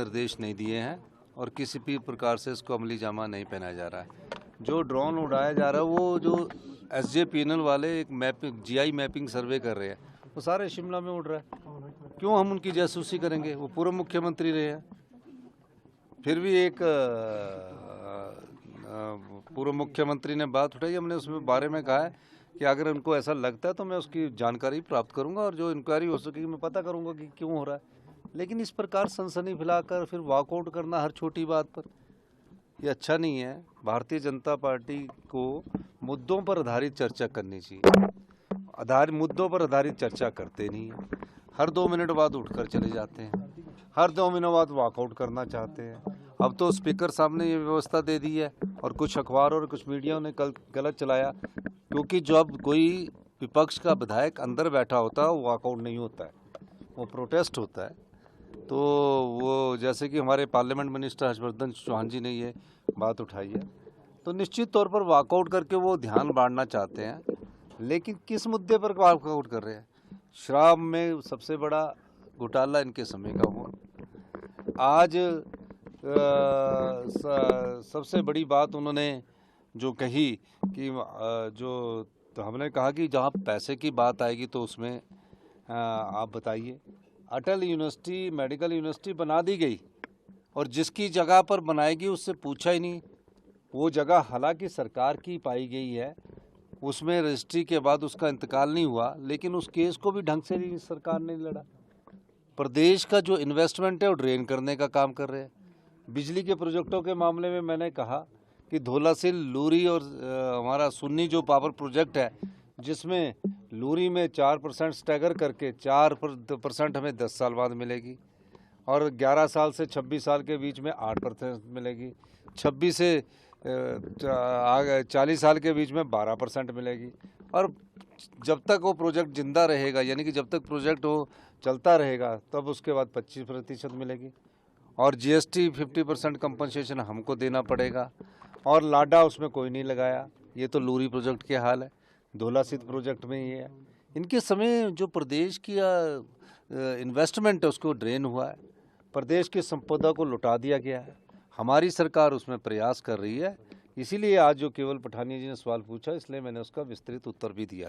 निर्देश नहीं दिए हैं और किसी भी प्रकार से इसको अमली जामा नहीं पहनाया जा रहा है। जो ड्रोन उड़ाया जा रहा है वो जो SJPNL वाले एक मैपिंग GI मैपिंग सर्वे कर रहे हैं, वो सारे शिमला में उड़ रहा है। क्यों हम उनकी जासूसी करेंगे? वो पूर्व मुख्यमंत्री रहे हैं। फिर भी एक पूर्व मुख्यमंत्री ने बात उठाई, हमने उसमें बारे में कहा है कि अगर उनको ऐसा लगता है तो मैं उसकी जानकारी प्राप्त करूंगा और जो इंक्वायरी हो सकेगी मैं पता करूंगा कि क्यों हो रहा है। लेकिन इस प्रकार सनसनी फैलाकर फिर वॉकआउट करना हर छोटी बात पर, ये अच्छा नहीं है। भारतीय जनता पार्टी को मुद्दों पर आधारित चर्चा करनी चाहिए। मुद्दों पर आधारित चर्चा करते नहीं है, हर 2 मिनट बाद उठकर चले जाते हैं, हर 2 मिनट बाद वॉकआउट करना चाहते हैं। अब तो स्पीकर साहब ने ये व्यवस्था दे दी है और कुछ अखबार और कुछ मीडिया ने कल गलत चलाया, क्योंकि जब कोई विपक्ष का विधायक अंदर बैठा होता है वो वॉकआउट नहीं होता है, वो प्रोटेस्ट होता है। तो वो जैसे कि हमारे पार्लियामेंट मिनिस्टर हर्षवर्धन चौहान जी ने ये बात उठाई है, तो निश्चित तौर पर वॉकआउट करके वो ध्यान बांटना चाहते हैं। लेकिन किस मुद्दे पर वॉकआउट कर रहे हैं? शराब में सबसे बड़ा घोटाला इनके समय का हुआ। आज सबसे बड़ी बात उन्होंने जो कही कि तो हमने कहा कि जहाँ पैसे की बात आएगी तो उसमें आप बताइए। अटल यूनिवर्सिटी मेडिकल यूनिवर्सिटी बना दी गई और जिसकी जगह पर बनाएगी उससे पूछा ही नहीं। वो जगह हालांकि सरकार की पाई गई है, उसमें रजिस्ट्री के बाद उसका इंतकाल नहीं हुआ, लेकिन उस केस को भी ढंग से सरकार ने लड़ा। प्रदेश का जो इन्वेस्टमेंट है वो ड्रेन करने का काम कर रहे हैं। बिजली के प्रोजेक्टों के मामले में मैंने कहा कि धोलासिल, लूरी और हमारा सुन्नी जो पावर प्रोजेक्ट है, जिसमें लूरी में 4% स्टैगर करके 4% हमें 10 साल बाद मिलेगी और 11 साल से 26 साल के बीच में 8% मिलेगी, 26 से 40 साल के बीच में 12% मिलेगी। और जब तक वो प्रोजेक्ट जिंदा रहेगा, यानी कि जब तक प्रोजेक्ट वो चलता रहेगा, तब उसके बाद 25% मिलेगी। और GST 50% कंपनसेशन हमको देना पड़ेगा। और लाडा उसमें कोई नहीं लगाया। ये तो लूरी प्रोजेक्ट के हाल है, धोलासिल प्रोजेक्ट में ये है। इनके समय जो प्रदेश की इन्वेस्टमेंट है उसको ड्रेन हुआ है, प्रदेश की संपदा को लुटा दिया गया है। हमारी सरकार उसमें प्रयास कर रही है। इसीलिए आज जो केवल पठानिया जी ने सवाल पूछा, इसलिए मैंने उसका विस्तृत उत्तर भी दिया